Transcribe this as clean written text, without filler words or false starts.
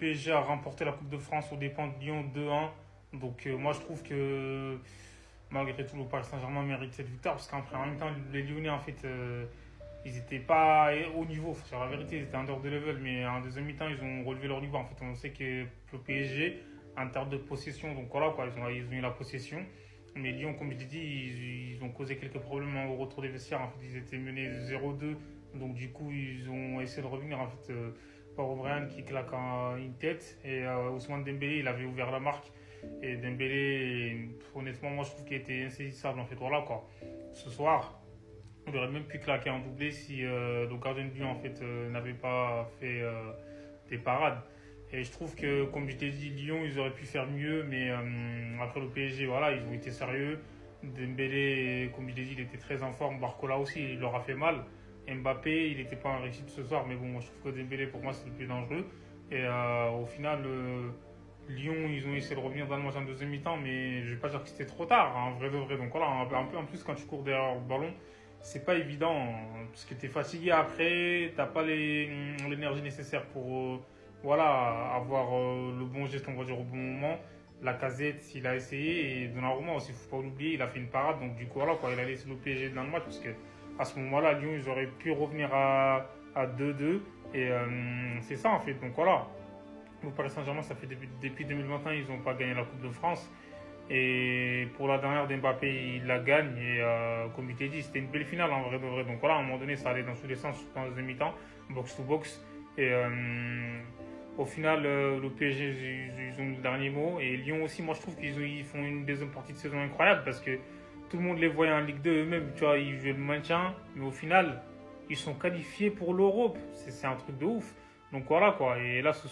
PSG a remporté la Coupe de France aux dépens de Lyon 2-1. Donc moi je trouve que malgré tout le Paris Saint-Germain mérite cette victoire parce qu'en même temps les Lyonnais en fait ils n'étaient pas au niveau. Sur la vérité ils étaient en dehors de level mais en deuxième mi-temps ils ont relevé leur niveau. En fait on sait que le PSG en termes de possession donc voilà quoi ils ont eu la possession. Mais Lyon, comme je l'ai dit, ils ont causé quelques problèmes au retour des vestiaires. En fait, ils étaient menés 0-2. Donc, du coup, ils ont essayé de revenir. En fait, par O'Brien qui claque une tête. Et Ousmane Dembélé, il avait ouvert la marque. Et Dembélé, honnêtement, moi, je trouve qu'il était insaisissable. En fait, voilà quoi. Ce soir, on aurait même pu claquer un doublé si le gardien de but, en fait, n'avait pas fait des parades. Et je trouve que, comme je t'ai dit, Lyon, ils auraient pu faire mieux, mais après le PSG, voilà, ils ont été sérieux. Dembélé, comme je l'ai dit, il était très en forme. Barcola aussi, il leur a fait mal. Mbappé, il n'était pas en réussite ce soir, mais bon, moi, je trouve que Dembélé, pour moi, c'est le plus dangereux. Et au final, Lyon, ils ont essayé de revenir dans le match en deuxième mi-temps, mais je ne vais pas dire que c'était trop tard, hein, en vrai de vrai. Donc voilà, en plus, quand tu cours derrière le ballon, c'est pas évident, hein, parce que tu es fatigué après, tu n'as pas l'énergie nécessaire pour voilà, avoir le bon geste, on va dire, au bon moment. La Casette, il a essayé, et Donnarumma aussi, il ne faut pas l'oublier, il a fait une parade, donc du coup, voilà, quoi, il a laissé le PSG dans le match, parce que à ce moment-là, Lyon, ils auraient pu revenir à 2-2, et c'est ça, en fait, donc voilà. Le Paris Saint-Germain, ça fait depuis 2021, ils n'ont pas gagné la Coupe de France, et pour la dernière d'Mbappé, il la gagne, et comme il t'ai dit, c'était une belle finale, en vrai de vrai, donc voilà, à un moment donné, ça allait dans tous les sens, dans les demi-temps, box-to-box, et au final, le PSG, ils ont le dernier mot. Et Lyon aussi, moi je trouve qu'ils font une deuxième partie de saison incroyable parce que tout le monde les voyait en Ligue 2 eux-mêmes. Tu vois, ils jouaient le maintien. Mais au final, ils sont qualifiés pour l'Europe. C'est un truc de ouf. Donc voilà quoi. Et là, ce